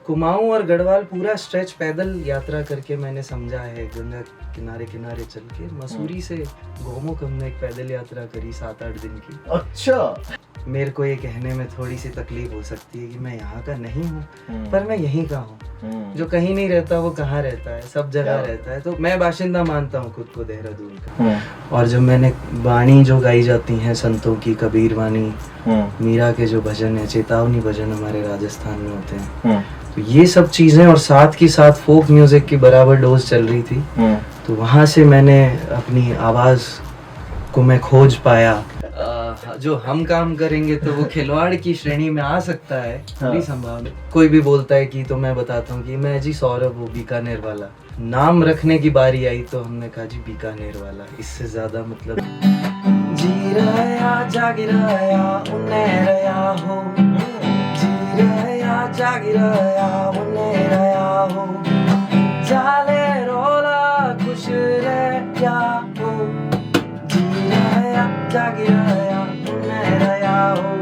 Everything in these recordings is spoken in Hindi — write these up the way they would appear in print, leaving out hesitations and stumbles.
कुमाऊं और गढ़वाल पूरा स्ट्रेच पैदल यात्रा करके मैंने समझा है। गंगा किनारे किनारे चल के मसूरी से गोमुख हमने एक पैदल यात्रा करी 7-8 दिन की। अच्छा। मेरे को ये कहने में थोड़ी सी तकलीफ हो सकती है कि मैं यहाँ का नहीं हूँ, पर मैं यहीं का हूँ। जो कहीं नहीं रहता वो कहाँ रहता है, सब जगह रहता है। तो मैं बाशिंदा मानता हूँ खुद को देहरादून का। और जब मैंने वाणी जो गाई जाती हैं संतों की, कबीर वाणी, मीरा के जो भजन है, चेतावनी भजन हमारे राजस्थान में होते हैं, तो ये सब चीजें और साथ की साथ फोक म्यूजिक की बराबर डोज चल रही थी। तो वहाँ से मैंने अपनी आवाज को मैं खोज पाया। जो हम काम करेंगे तो वो खिलवाड़ की श्रेणी में आ सकता है, थोड़ी संभावना। कोई भी बोलता है कि, तो मैं बताता हूँ कि मैं जी सौरभ, वो बीकानेर वाला। नाम रखने की बारी आई तो हमने कहा जी बीकानेर वाला। इससे ज्यादा मतलब जी रहा जाग रहा उन्हें रहा हो, जी रहा जाग रहा उन्हें रहा हो, चाले रोला खुश रह या हो, जी रहा जाग रहा उन्हें रहा हो।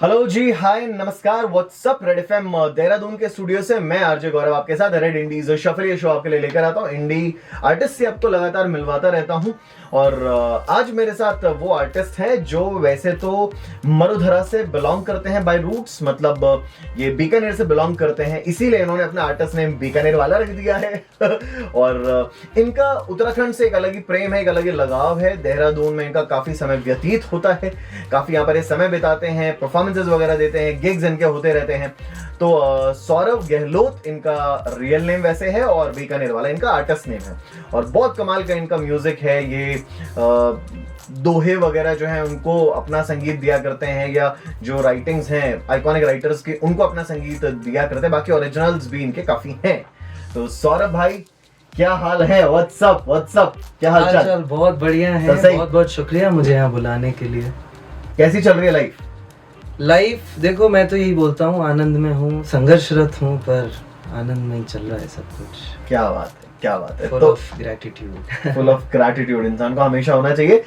हेलो जी, हाय, नमस्कार, व्हाट्सअप। रेड एफएम देहरादून के स्टूडियो से मैं आरजे गौरव आपके साथ रेड इंडीज शफल ये शो आपके लिए लेकर आता हूँ। इंडी आर्टिस्ट से अब तो लगातार मिलवाता रहता हूँ और आज मेरे साथ वो आर्टिस्ट हैं जो वैसे तो मरुधरा से बिलोंग करते हैं बाय रूट्स, मतलब ये बीकानेर से बिलोंग करते हैं, इसीलिए इन्होंने अपना आर्टिस्ट नेम बीकानेर वाला रख दिया है। और इनका उत्तराखंड से एक अलग ही प्रेम है, एक अलग ही लगाव है। देहरादून में इनका काफी समय व्यतीत होता है, काफी यहाँ पर ये समय बिताते हैं, परफॉर्मेंसेज वगैरह देते हैं, गिग्स इनके होते रहते हैं। तो सौरभ गहलोत इनका रियल नेम वैसे है और बीकानेर वाला इनका आर्टिस्ट नेम है। और बहुत कमाल का इनका म्यूजिक है। ये दोहे वगैरह जो हैं उनको अपना संगीत दिया करते हैं, या जो राइटिंग्स हैं आइकॉनिक राइटर्स की उनको अपना संगीत दिया करते हैं। बाकी ओरिजिनल्स भी इनके काफी हैं। तो सौरभ भाई, क्या हाल है? व्हाट्सअप, क्या हाल चाल? बहुत बढ़िया है। बहुत बहुत शुक्रिया मुझे यहाँ बुलाने के लिए। कैसी चल रही है लाइफ? देखो, मैं तो यही बोलता हूँ, आनंद में हूँ, संघर्षरत हूँ, पर आनंद में ही चल रहा है सब कुछ। क्या बात है, क्या बात है। Full of gratitude. Full of gratitude इंसान को हमेशा होना चाहिए।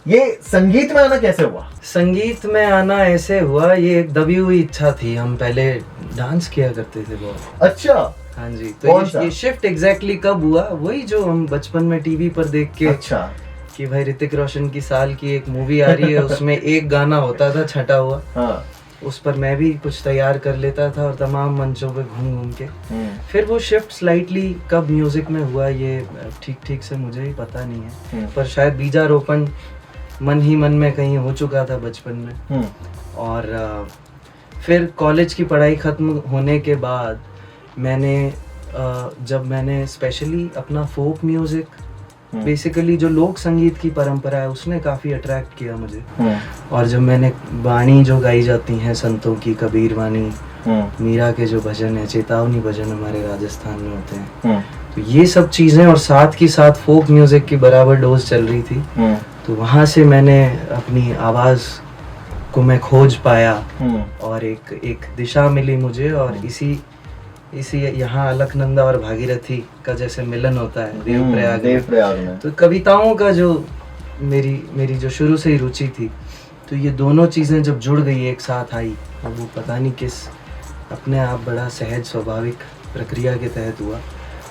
ये संगीत में आना कैसे हुआ? संगीत में आना ऐसे हुआ, ये एक दबी हुई इच्छा थी। हम पहले डांस किया करते थे बहुत। अच्छा। हाँ जी। तो ये शिफ्ट एग्जैक्टली कब हुआ? वही जो हम बचपन में टीवी पर देख के, अच्छा, कि भाई ऋतिक रोशन की साल की एक मूवी आ रही है, उसमें एक गाना होता था छटा हुआ। हाँ। उस पर मैं भी कुछ तैयार कर लेता था और तमाम मंचों पे घूम घूम के। फिर वो शिफ्ट स्लाइटली कब म्यूजिक में हुआ ये ठीक से मुझे ही पता नहीं है, पर शायद बीजारोपण मन ही मन में कहीं हो चुका था बचपन में। और फिर कॉलेज की पढ़ाई खत्म होने के बाद जब मैंने स्पेशली अपना फोक म्यूजिक, बेसिकली जो लोक संगीत की परंपरा है, उसने काफी अट्रैक्ट किया मुझे। और जब मैंने वाणी जो गाई जाती हैं संतों की, कबीर वाणी, मीरा के जो भजन है, चेतावनी भजन हमारे राजस्थान में होते हैं, तो ये सब चीजें और साथ की साथ फोक म्यूजिक की बराबर डोज चल रही थी। तो वहाँ से मैंने अपनी आवाज को मैं खोज पाया और एक दिशा मिली मुझे। और इसी यहाँ अलकनंदा और भागीरथी का जैसे मिलन होता है देवप्रयाग में, तो कविताओं का जो मेरी जो शुरू से ही रुचि थी, तो ये दोनों चीजें जब जुड़ गई, एक साथ आई, और वो पता नहीं किस अपने आप बड़ा सहज स्वाभाविक प्रक्रिया के तहत हुआ।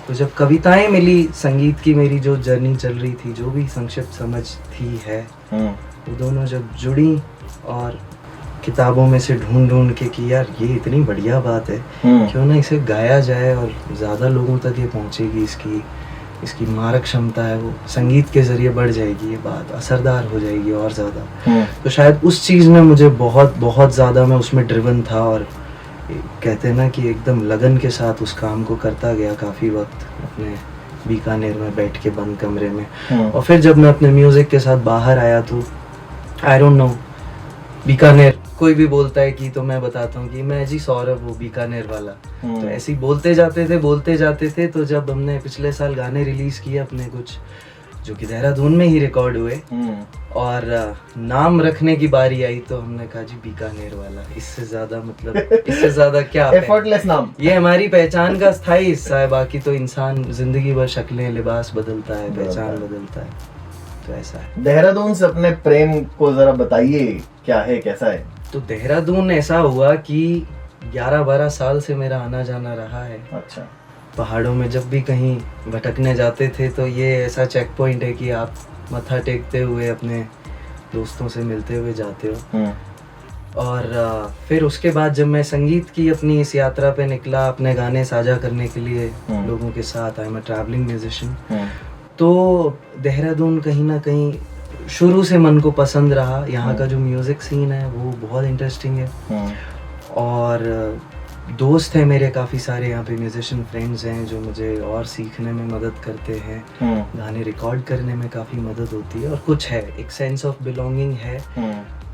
तो जब कविताएं मिली, संगीत की मेरी जो जर्नी चल रही थी, जो भी संक्षिप्त समझ थी है, वो दोनों जब जुड़ी और किताबों में से ढूंढ के कि यार ये इतनी बढ़िया बात है, क्यों ना इसे गाया जाए और ज़्यादा लोगों तक ये पहुँचेगी, इसकी मारक क्षमता है वो संगीत के जरिए बढ़ जाएगी, ये बात असरदार हो जाएगी और ज़्यादा। तो शायद उस चीज़ में मुझे बहुत ज़्यादा मैं उसमें ड्रिवन था और कहते हैं ना कि एकदम लगन के साथ उस काम को करता गया काफ़ी वक्त अपने बीकानेर में बैठ के बंद कमरे में। और फिर जब मैं अपने म्यूज़िक के साथ बाहर आया तो आई डोंट नो, बीकानेर कोई भी बोलता है कि, तो मैं बताता हूँ कि मैं जी सौरभ, वो बीकानेर वाला। तो ऐसे ही बोलते जाते थे। तो जब हमने पिछले साल गाने रिलीज किए अपने कुछ, जो कि देहरादून में ही रिकॉर्ड हुए, और नाम रखने की बारी आई तो हमने कहा जी बीकानेर वाला। इससे ज्यादा क्या एफर्टलेस नाम। ये हमारी पहचान का स्थायी हिस्सा है। बाकी तो इंसान जिंदगी भर शक्लें, लिबास बदलता है, पहचान बदलता है, तो ऐसा है। देहरादून से अपने प्रेम को जरा बताइए, क्या है, कैसा है? तो देहरादून ऐसा हुआ कि 11-12 साल से मेरा आना जाना रहा है। अच्छा। पहाड़ों में जब भी कहीं भटकने जाते थे तो ये ऐसा चेक पॉइंट है कि आप मत्था टेकते हुए अपने दोस्तों से मिलते हुए जाते हो। और फिर उसके बाद जब मैं संगीत की अपनी इस यात्रा पे निकला, अपने गाने साझा करने के लिए लोगों के साथ, I am a travelling musician, तो देहरादून कहीं ना कहीं शुरू से मन को पसंद रहा। यहाँ का जो म्यूज़िक सीन है वो बहुत इंटरेस्टिंग है। और दोस्त हैं मेरे काफ़ी सारे यहाँ पे, म्यूजिशियन फ्रेंड्स हैं जो मुझे और सीखने में मदद करते हैं, गाने रिकॉर्ड करने में काफ़ी मदद होती है। और कुछ है, एक सेंस ऑफ बिलोंगिंग है।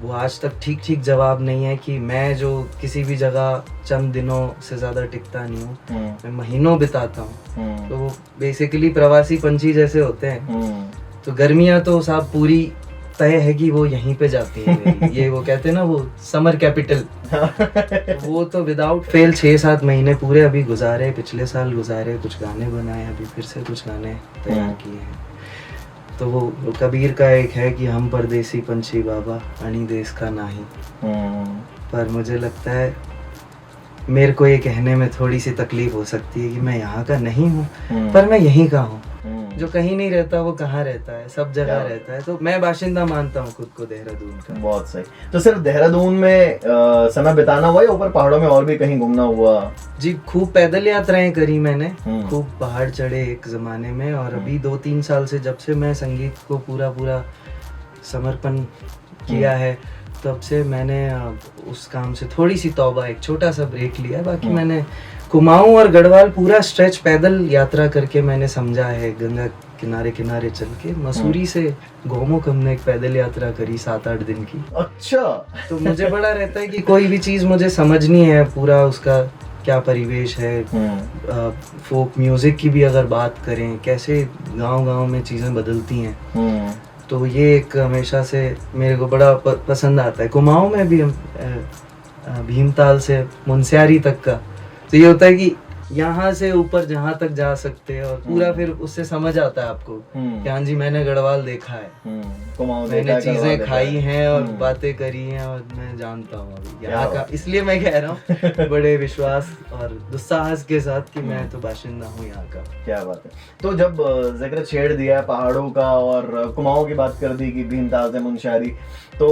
वो आज तक ठीक जवाब नहीं है कि मैं जो किसी भी जगह चंद दिनों से ज़्यादा टिकता नहीं हूँ, मैं महीनों बिताता हूँ। तो वो बेसिकली प्रवासी पंछी जैसे होते हैं। तो गर्मियाँ तो साहब पूरी तय है कि वो यहीं पे जाती हैं। ये वो कहते हैं ना, वो समर कैपिटल, वो तो विदाउट फेल 6-7 महीने पूरे अभी गुजारे, पिछले साल गुजारे, कुछ गाने बनाए, अभी फिर से कुछ गाने तैयार किए हैं। तो वो कबीर का एक है कि हम परदेसी पंछी बाबा अनी देश का नाही। पर मुझे लगता है मेरे को ये कहने में थोड़ी सी तकलीफ हो सकती है कि मैं यहाँ का नहीं हूँ, पर मैं यहीं का हूँ। जो कहीं नहीं रहता वो कहाँ रहता है, सब जगह रहता है। तो मैं बाशिंदा मानता हूँ खुद को देहरादून का। बहुत सही। तो सिर्फ देहरादून में समय बिताना हुआ या ऊपर पहाड़ों में और भी कहीं घूमना हुआ? जी, खूब पैदल यात्राएं करी मैंने, खूब पहाड़ चढ़े एक जमाने में। और अभी 2-3 साल से जब से मैं संगीत को पूरा समर्पण किया है, तब से मैंने उस काम से थोड़ी सी तौबा, एक छोटा सा ब्रेक लिया। बाकी मैंने कुमाऊं और गढ़वाल पूरा स्ट्रेच पैदल यात्रा करके मैंने समझा है। गंगा किनारे किनारे चल के मसूरी से गोमुख हमने एक पैदल यात्रा करी 7-8 दिन की। अच्छा। तो मुझे बड़ा रहता है कि कोई भी चीज़ मुझे समझनी है, पूरा उसका क्या परिवेश है। फोक म्यूजिक की भी अगर बात करें, कैसे गांव-गांव में चीज़ें बदलती हैं, तो ये एक हमेशा से मेरे को बड़ा पसंद आता है। कुमाऊं में भी हम भीमताल से मुनस्यारी तक का, तो ये होता है कि यहाँ से ऊपर जहाँ तक जा सकते हैं, और पूरा फिर उससे समझ आता है आपको कि हाँ जी, मैंने गढ़वाल देखा है, मैंने चीजें खाई हैं और बातें करी हैं, और मैं जानता हूँ अभी यहाँ का। इसलिए मैं कह रहा हूँ बड़े विश्वास और दुस्साहस के साथ कि मैं तो बाशिंदा हूँ यहाँ का। क्या बात है। तो जब जिक्र छेड़ दिया पहाड़ों का और कुमाऊं की बात कर दी कि भीमताल से मुनस्यारी, तो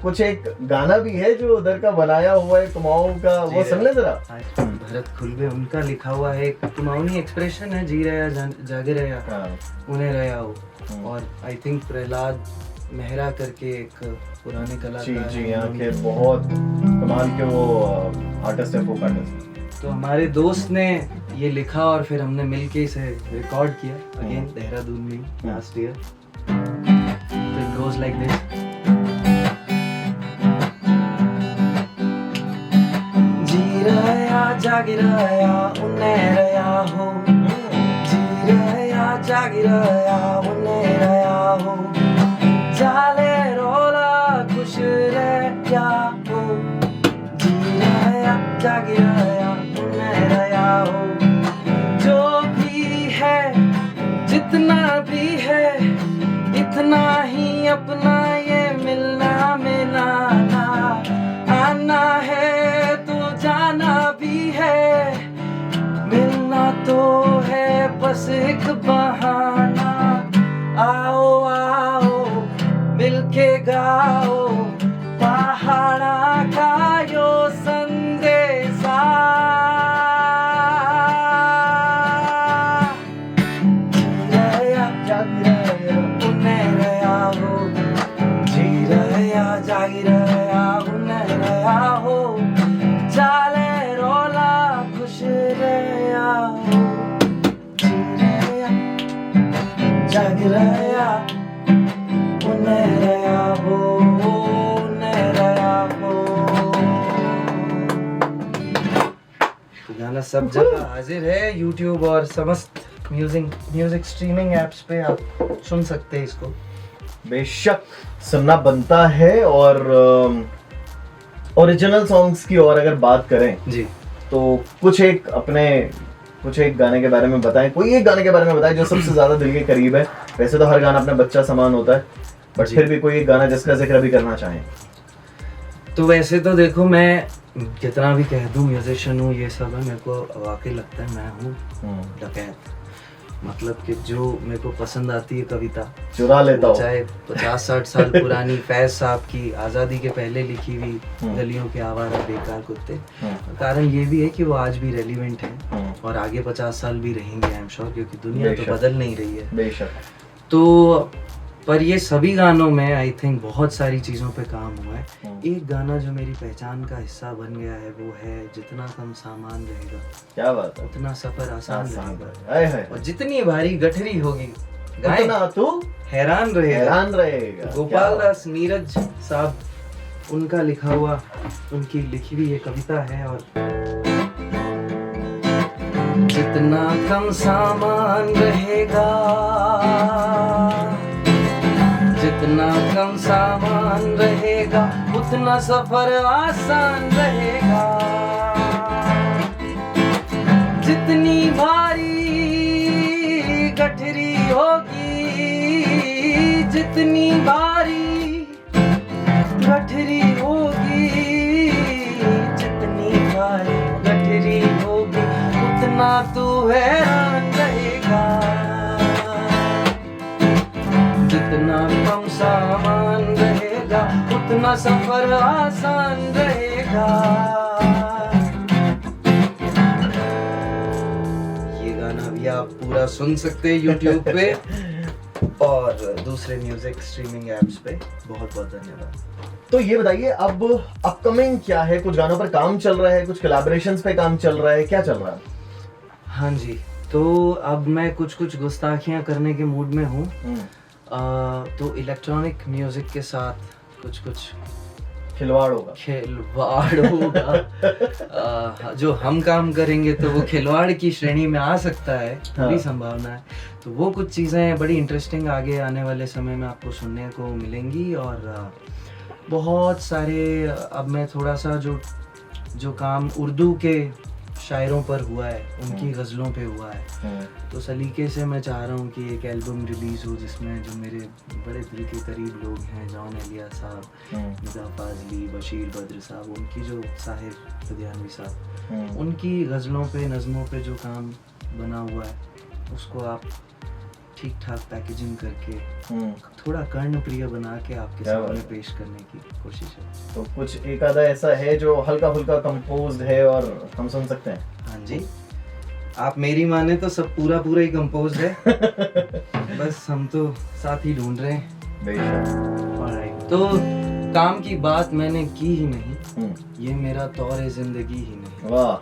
कुछ एक गाना भी है जो उधर का बनाया हुआ है कुमाऊं का, वो सुन ले जरा। भरत खुलबे उनका लिखा हुआ है, एक कुमाऊनी एक्सप्रेशन है, जी रहा जागे रहा उन्हें रहा हो। और आई थिंक प्रहलाद मेहरा करके एक पुराने कलाकार जी यहाँ के बहुत कमाल के वो आर्टिस्ट है, फोक आर्टिस्ट। तो हमारे दोस्त ने ये लिखा और फिर हमने मिलके इसे रिकॉर्ड किया अगेन देहरादून में लास्ट ईयर। तो इट गोज लाइक दिस। जी रहा जाग रहा उन्हें रहा हो, जी रहा जाग रहा उन्हें रहा हो, जाले रोला खुश रहा हो, जी रहा जाग रहा उन्हें रहा हो। जो भी है जितना भी है इतना ही अपना ये मिलना मिलाना, आना है तो जाना भी है, मिलना तो है बस एक बहाना। आओ आओ मिलके गाओ पहाड़ा का यो संदेशा, उन्हें रहा हो, जी रहा जाग रहा उन्हें रहा हो, चाले रोला खुश रहा हो, जी रहा जाग रहा उन्हें रहा हो, उन्हें रहा हो। तो गाना सब जगह हाजिर है, YouTube और समस्त म्यूजिक स्ट्रीमिंग एप्स पे आप सुन सकते हैं इसको। बेशक सुनना बनता है। और ओरिजिनल सॉन्ग्स की और अगर बात करें जी, तो कुछ एक गाने के बारे में बताएं, कोई एक गाने के बारे में बताएं जो सबसे ज्यादा दिल के करीब है। वैसे तो हर गाना अपना बच्चा समान होता है, बट फिर भी कोई एक गाना जिसका जिक्र भी करना चाहें। तो वैसे तो देखो, कितना भी कह दूं म्यूजिशियन हूँ ये सब है, मेरे को वाकई लगता है मैं हूँ डकैत। मतलब कि जो मेरे को पसंद आती है कविता चुरा लेता हूँ, चाहे 50-60 साल पुरानी फैज साहब की आज़ादी के पहले लिखी हुई गलियों के आवारा बेकार कुत्ते, कारण ये भी है कि वो आज भी रेलिवेंट है और आगे 50 साल भी रहेंगे आई एम श्योर, क्योंकि दुनिया तो बदल नहीं रही है। बेशक। तो पर ये सभी गानों में आई थिंक बहुत सारी चीज़ों पे काम हुआ है। एक गाना जो मेरी पहचान का हिस्सा बन गया है वो है जितना कम सामान रहेगा, क्या बात है, उतना सफर आसान रहेगा, हाय हाय, और जितनी भारी गठरी होगी उतना तू हैरान रहेगा। गोपाल दास नीरज साहब उनका लिखा हुआ, उनकी लिखी हुई ये कविता है। और जितना कम सामान रहेगा, जितना कम सामान रहेगा, उतना सफर आसान रहेगा। जितनी भारी गठरी होगी, जितनी भारी गठरी होगी, जितनी भारी गठरी होगी, उतना तू हैरान रहेगा। जितना कम सामान रहेगा, उतना सफर आसान रहेगा। ये गाना भी आप पूरा सुन सकते हैं YouTube पे और दूसरे म्यूजिक स्ट्रीमिंग एप्स पे। बहुत बहुत धन्यवाद। तो ये बताइए अब अपकमिंग क्या है, कुछ गानों पर काम चल रहा है, कुछ कोलैबोरेशंस पे काम चल रहा है, क्या चल रहा है? हाँ जी, तो अब मैं कुछ गुस्ताखियां करने के मूड में हूँ। तो इलेक्ट्रॉनिक म्यूजिक के साथ कुछ खिलवाड़ होगा जो हम काम करेंगे तो वो खिलवाड़ की श्रेणी में आ सकता है, पूरी संभावना है। तो वो कुछ चीज़ें बड़ी इंटरेस्टिंग आगे आने वाले समय में आपको सुनने को मिलेंगी। और बहुत सारे अब मैं थोड़ा सा जो काम उर्दू के शायरों पर हुआ है, उनकी गज़लों पे हुआ है, तो सलीके से मैं चाह रहा हूँ कि एक एल्बम रिलीज़ हो जिसमें जो मेरे बड़े दिल के करीब लोग हैं, जॉन एलिया साहब, निदा फाजली, बशीर बद्र साहब, उनकी जो साहिर लुधियानवी साहब, उनकी गज़लों पे, नज़मों पे जो काम बना हुआ है, उसको आप ठीक ठाक पैकेजिंग करके थोड़ा कर्णप्रिय बना के आपके सामने पेश करने की कोशिश है। तो कुछ एक आधा ऐसा है जो हल्का फुल्का कंपोज्ड है और हम सुन सकते हैं? हाँ जी, आप मेरी माने तो सब पूरा ही कंपोज है बस हम तो साथ ही ढूंढ रहे हैं। बेशक। तो काम की बात मैंने की ही नहीं, ये मेरा तौर जिंदगी ही नहीं। वाह,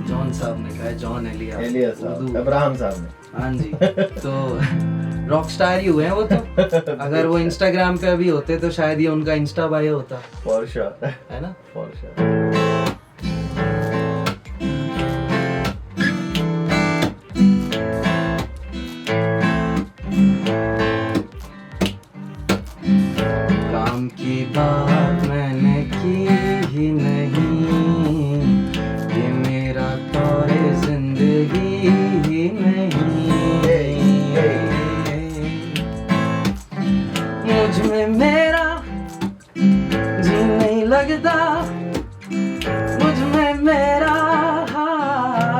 जॉन साहब ने कहा है, जॉन एलिया साहब, अब्राहम साहब ने। हाँ जी, तो रॉक स्टार ही हुए हैं वो तो। अगर वो इंस्टाग्राम पे अभी होते तो शायद ये उनका इंस्टा बायो होता। फॉर श्योर, है ना? For sure. काम की बात मैंने की ही नहीं, ये मेरा तौर जिंदगी ही नहीं। मुझ में मेरा जी नहीं लगता, मुझ में मेरा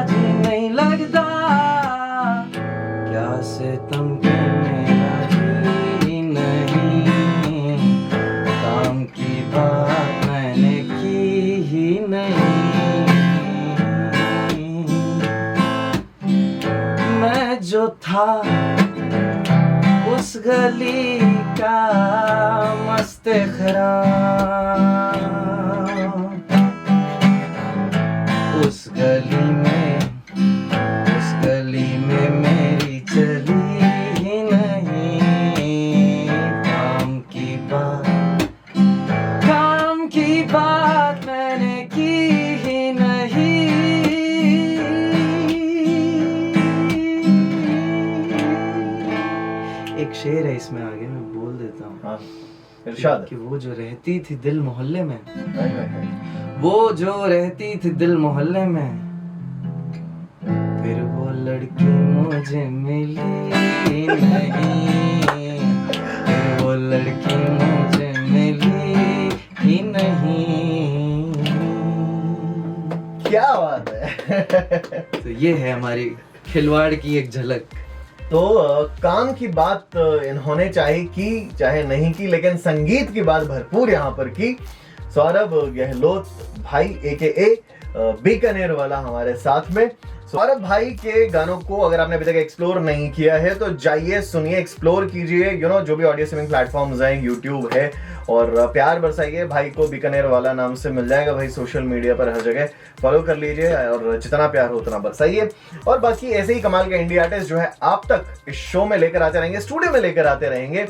जी नहीं लगता, क्या सितम के मेरा जी नहीं। काम की बात मैंने की ही नहीं, मैं जो था उस गली का मस्त खराम, उस गली में मेरी चली ही नहीं। काम की बात मैंने की ही नहीं। एक शेर है इसमें, आगे मैं बोल देता हूँ। हाँ, इरशाद। कि वो जो रहती थी दिल मोहल्ले में, वो जो रहती थी दिल मोहल्ले में, फिर वो लड़की मुझे मिली नहीं, फिर वो लड़की मुझे मिली ही नहीं। क्या बात है। तो ये है हमारी खिलवाड़ की एक झलक। तो काम की बात इन्होंने चाहे नहीं की, लेकिन संगीत की बात भरपूर यहाँ पर की। सौरभ गहलोत भाई AKA बीकानेर वाला हमारे साथ में। सौरभ भाई के गानों को अगर आपने अभी तक एक्सप्लोर नहीं किया है तो जाइए, सुनिए, एक्सप्लोर कीजिए, जो भी ऑडियो स्ट्रीमिंग प्लेटफॉर्म्स हैं, यूट्यूब है, और प्यार बरसाइए। भाई को बीकानेर वाला नाम से मिल जाएगा भाई, सोशल मीडिया पर हर जगह फॉलो कर लीजिए, और जितना प्यार हो उतना बरसाइए। और बाकी ऐसे ही कमाल के इंडिया आर्टिस्ट जो है आप तक इस शो में लेकर आते रहेंगे, स्टूडियो में लेकर आते रहेंगे।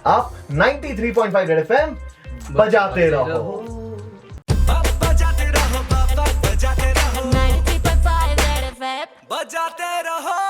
आप 93.5 रेड FM बजाते रहो। बजाते रहो।